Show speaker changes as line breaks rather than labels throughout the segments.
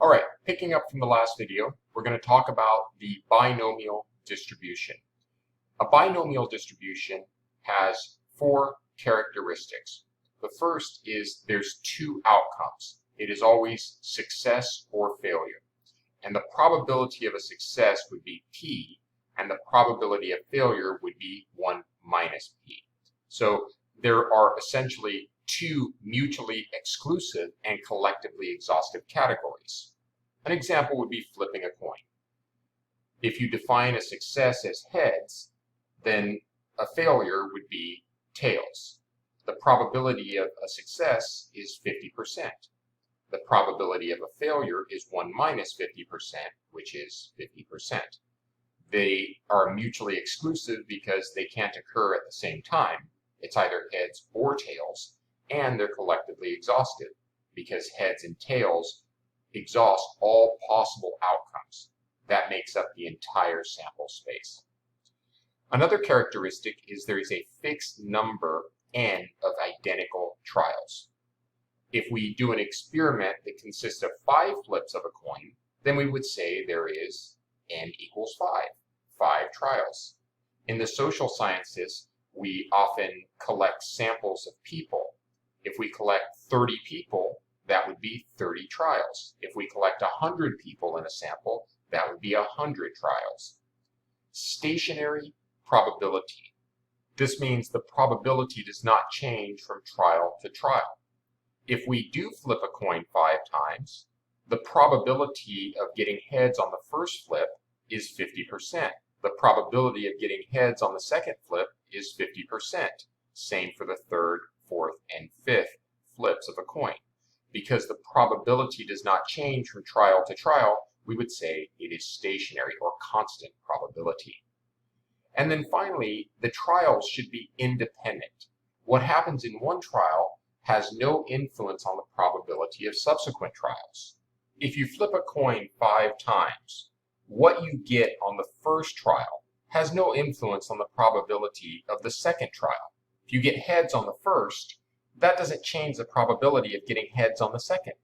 All right, picking up from the last video, we're going to talk about the binomial distribution. A binomial distribution has four characteristics. The first is there's two outcomes. It is always success or failure. And the probability of a success would be p, and the probability of failure would be 1 minus p. So there are essentially two mutually exclusive and collectively exhaustive categories. An example would be flipping a coin. If you define a success as heads, then a failure would be tails. The probability of a success is 50%. The probability of a failure is 1 minus 50%, which is 50%. They are mutually exclusive because they can't occur at the same time. It's either heads or tails, and they're collectively exhaustive because heads and tails exhaust all possible outcomes. That makes up the entire sample space. Another characteristic is there is a fixed number n of identical trials. If we do an experiment that consists of 5 flips of a coin, then we would say there is n equals 5 trials. In the social sciences, we often collect samples of people. If we collect 30 people, that would be 30 trials. If we collect 100 people in a sample, that would be 100 trials. Stationary probability. This means the probability does not change from trial to trial. If we do flip a coin 5 times, the probability of getting heads on the first flip is 50%. The probability of getting heads on the second flip is 50%. Same for the third, fourth, and fifth flips of a coin. Because the probability does not change from trial to trial, we would say it is stationary or constant probability. And then finally, the trials should be independent. What happens in one trial has no influence on the probability of subsequent trials. If you flip a coin 5 times, what you get on the first trial has no influence on the probability of the second trial. If you get heads on the first, that doesn't change the probability of getting heads on the second.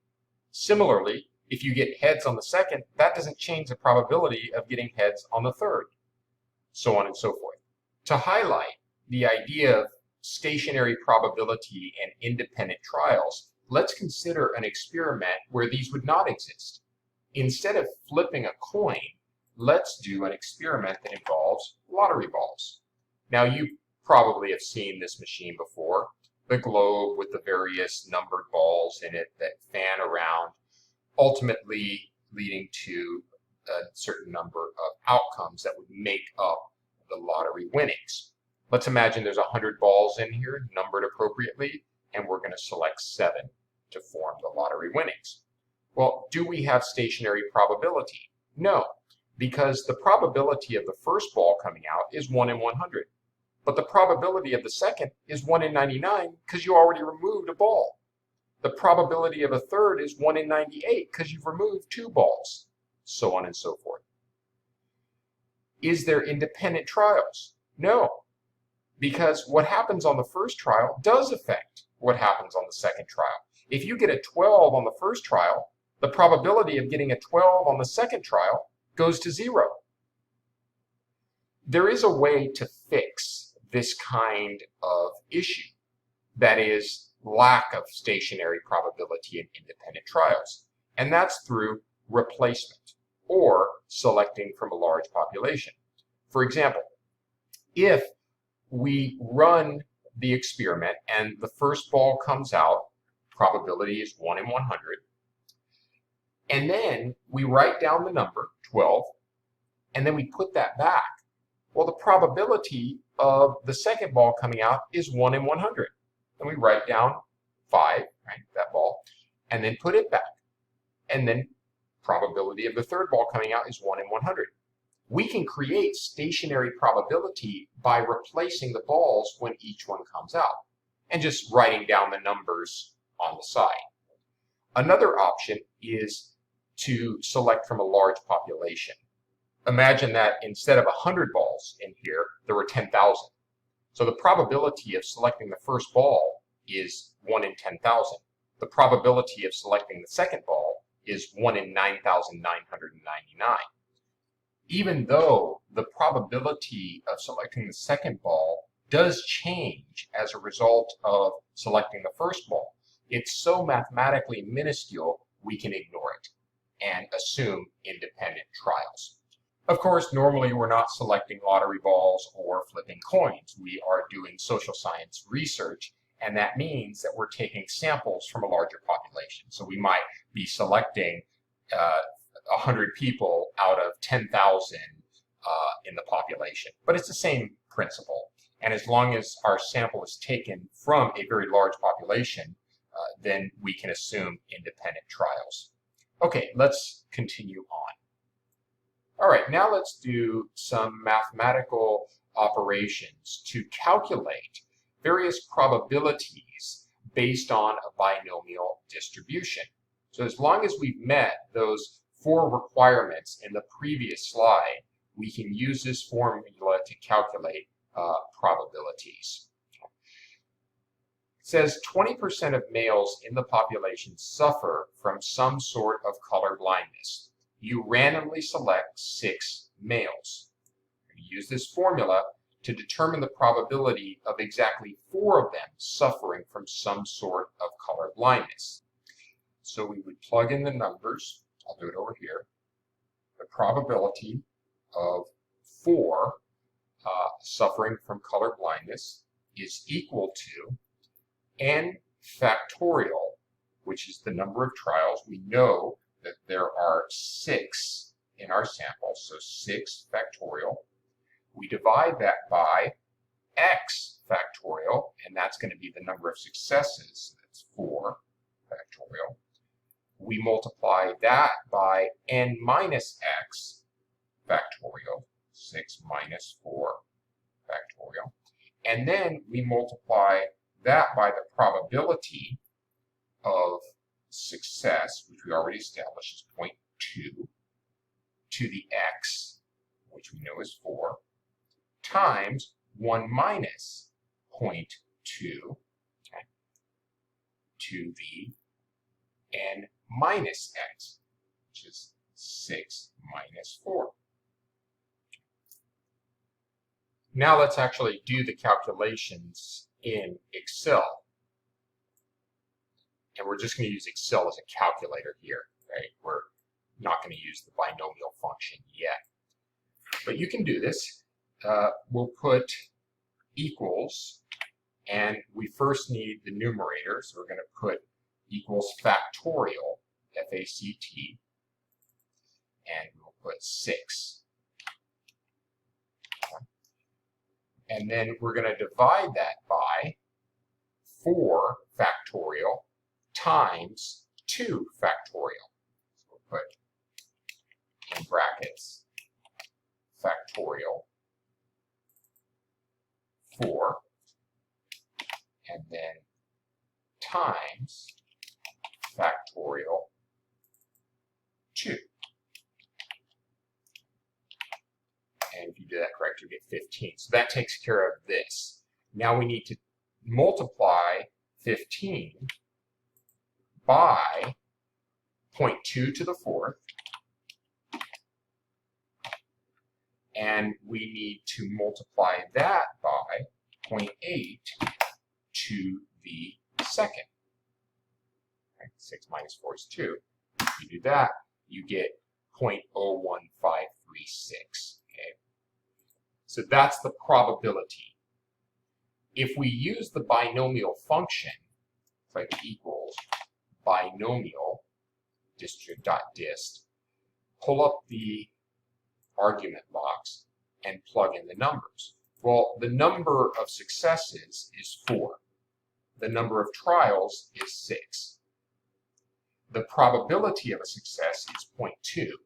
Similarly, if you get heads on the second, that doesn't change the probability of getting heads on the third, so on and so forth. To highlight the idea of stationary probability and independent trials, let's consider an experiment where these would not exist. Instead of flipping a coin, let's do an experiment that involves lottery balls. Now, you probably have seen this machine before. The globe with the various numbered balls in it that fan around, ultimately leading to a certain number of outcomes that would make up the lottery winnings. Let's imagine there's 100 balls in here, numbered appropriately, and we're going to select 7 to form the lottery winnings. Well, do we have stationary probability? No, because the probability of the first ball coming out is 1 in 100. But the probability of the second is 1 in 99 because you already removed a ball. The probability of a third is 1 in 98 because you've removed 2 balls, so on and so forth. Is there independent trials? No, because what happens on the first trial does affect what happens on the second trial. If you get a 12 on the first trial, the probability of getting a 12 on the second trial goes to 0. There is a way to fix this kind of issue, that is, lack of stationary probability in independent trials, and that's through replacement or selecting from a large population. For example, if we run the experiment and the first ball comes out, probability is 1 in 100, and then we write down the number 12, and then we put that back, well, the probability of the second ball coming out is 1 in 100. And we write down 5, right, that ball, and then put it back. And then probability of the third ball coming out is 1 in 100. We can create stationary probability by replacing the balls when each one comes out and just writing down the numbers on the side. Another option is to select from a large population. Imagine that instead of 100 balls in here, there were 10,000. So the probability of selecting the first ball is 1 in 10,000. The probability of selecting the second ball is 1 in 9,999. Even though the probability of selecting the second ball does change as a result of selecting the first ball, it's so mathematically minuscule we can ignore it and assume independent trials. Of course, normally we're not selecting lottery balls or flipping coins. We are doing social science research, and that means that we're taking samples from a larger population. So we might be selecting 100 people out of 10,000 in the population. But it's the same principle. And as long as our sample is taken from a very large population, then we can assume independent trials. Okay, let's continue on. All right, now let's do some mathematical operations to calculate various probabilities based on a binomial distribution. So as long as we've met those 4 requirements in the previous slide, we can use this formula to calculate probabilities. It says 20% of males in the population suffer from some sort of color blindness. You randomly select 6 males. You use this formula to determine the probability of exactly 4 of them suffering from some sort of color blindness. So we would plug in the numbers. I'll do it over here. The probability of 4 suffering from color blindness is equal to n factorial, which is the number of trials. We know that there are 6 in our sample, so 6 factorial. We divide that by x factorial, and that's going to be the number of successes. That's 4 factorial. We multiply that by n minus x factorial, 6 minus 4 factorial. And then we multiply that by the probability of success, which we already established is 0.2, to the x, which we know is 4, times 1 minus 0.2, okay, to the n minus x, which is 6 minus 4. Now let's actually do the calculations in Excel. And we're just going to use Excel as a calculator here, right? We're not going to use the binomial function yet. But you can do this. We'll put equals, and we first need the numerator, so we're going to put equals factorial, F-A-C-T, and we'll put 6. And then we're going to divide that by 4 factorial times 2 factorial. So we'll put in brackets factorial 4, and then times factorial 2. And if you do that correct, you get 15. So that takes care of this. Now we need to multiply 15 by 0.2 to the 4th. And we need to multiply that by 0.8 to the 2nd. Right? 6 minus 4 is 2. If you do that, you get 0.01536. Okay? So that's the probability. If we use the binomial function, like equals binomial dist, pull up the argument box and plug in the numbers. Well, the number of successes is 4. The number of trials is 6. The probability of a success is 0.2.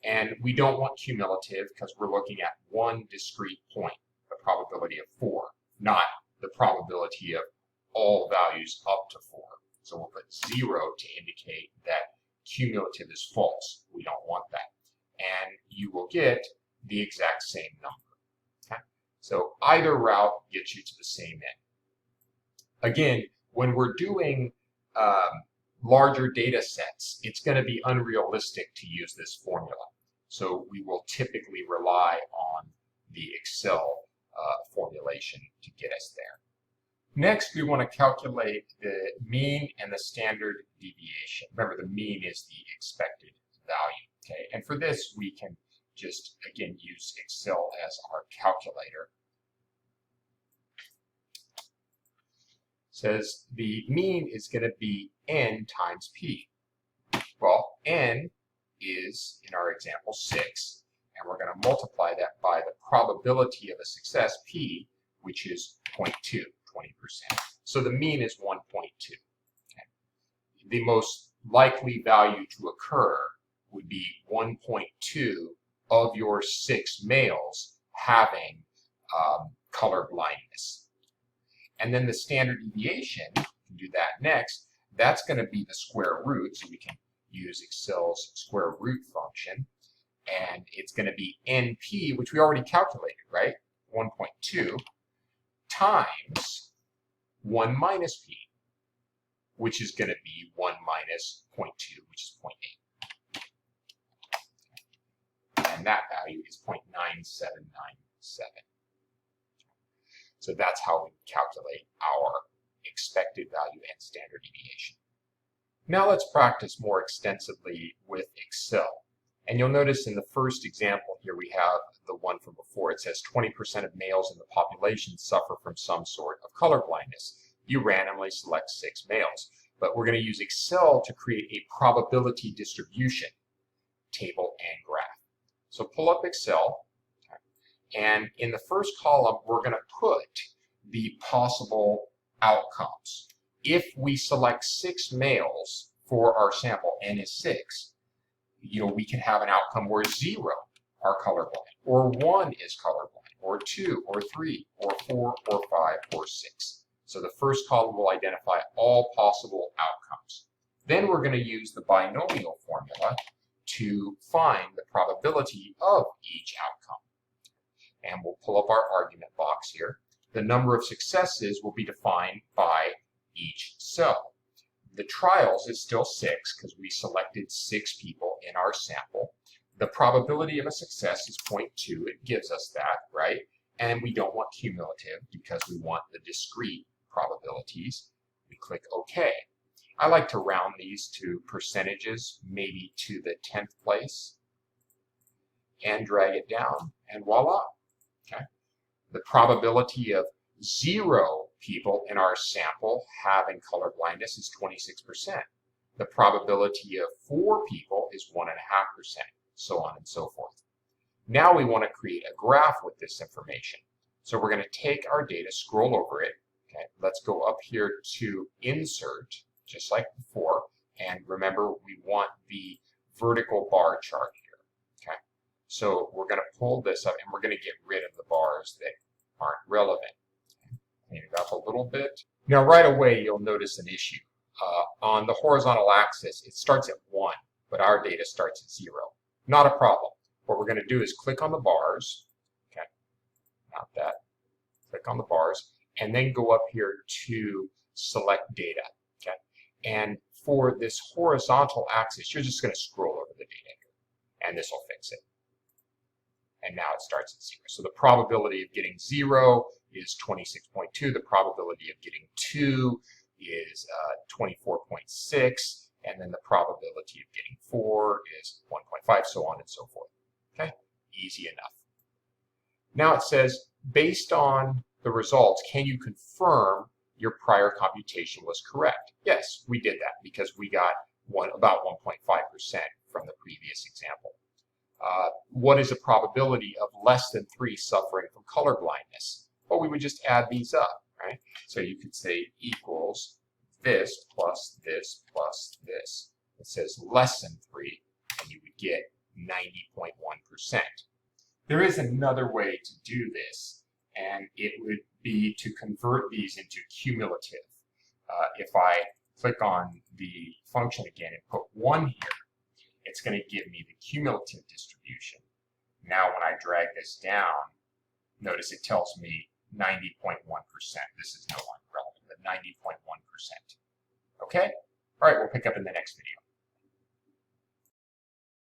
And we don't want cumulative because we're looking at one discrete point, the probability of 4, not the probability of all values up to 4. So we'll put 0 to indicate that cumulative is false. We don't want that. And you will get the exact same number. Okay? So either route gets you to the same end. Again, when we're doing larger data sets, it's going to be unrealistic to use this formula. So we will typically rely on the Excel formulation to get us there. Next, we want to calculate the mean and the standard deviation. Remember, the mean is the expected value. Okay, and for this, we can just, again, use Excel as our calculator. Says the mean is going to be n times p. Well, n is, in our example, 6, and we're going to multiply that by the probability of a success, p, which is 0.2, 20%. So the mean is 1.2. Okay. The most likely value to occur would be 1.2 of your 6 males having color blindness. And then the standard deviation, we can do that next, that's going to be the square root, so we can use Excel's square root function, and it's going to be NP, which we already calculated, right? 1.2 times 1 minus P, which is going to be 1 minus 0.2, which is 0.8. And that value is 0.9797. So that's how we calculate our expected value and standard deviation. Now let's practice more extensively with Excel. And you'll notice in the first example here we have the one from before. It says 20% of males in the population suffer from some sort of color blindness. You randomly select 6 males. But we're going to use Excel to create a probability distribution table and graph. So pull up Excel, and in the first column we're going to put the possible outcomes. If we select 6 males for our sample, n is 6, we can have an outcome where 0 are colorblind, or 1 is colorblind, or 2, or 3, or 4, or 5, or 6. So the first column will identify all possible outcomes. Then we're going to use the binomial formula to find the probability of each outcome. And we'll pull up our argument box here. The number of successes will be defined by each cell. The trials is still 6 because we selected 6 people in our sample. The probability of a success is 0.2. It gives us that, right? And we don't want cumulative because we want the discrete probabilities. We click OK. I like to round these to percentages, maybe to the 10th place, and drag it down, and voila. Okay. The probability of 0 people in our sample having color blindness is 26%. The probability of 4 people is 1.5%, so on and so forth. Now we want to create a graph with this information. So we're going to take our data, scroll over it. Okay. Let's go up here to Insert, just like before, and remember we want the vertical bar chart here. Okay. So we're going to pull this up and we're going to get rid of the bars that aren't relevant. Clean it up a little bit. Now right away you'll notice an issue. On the horizontal axis it starts at 1, but our data starts at 0. Not a problem. What we're going to do is click on the bars. Okay, not that. Click on the bars and then go up here to select data. Okay, and for this horizontal axis you're just going to scroll over the data here, and this will fix it. And now it starts at 0. So the probability of getting 0 is 26.2. The probability of getting 2 is 24.6. And then the probability of getting 4 is 1.5, so on and so forth. Okay, easy enough. Now it says, based on the results, can you confirm your prior computation was correct? Yes, we did that because we got about 1.5% from the previous example. What is the probability of less than 3 suffering from color blindness? Well, we would just add these up, right? So you could say equals this plus this plus this. It says less than 3, and you would get 90.1%. There is another way to do this, and it would be to convert these into cumulative. If I click on the function again and put 1 here, it's going to give me the cumulative distribution. Now when I drag this down, notice it tells me 90.1%. This is no longer relevant, but 90.1%. Okay? All right, we'll pick up in the next video.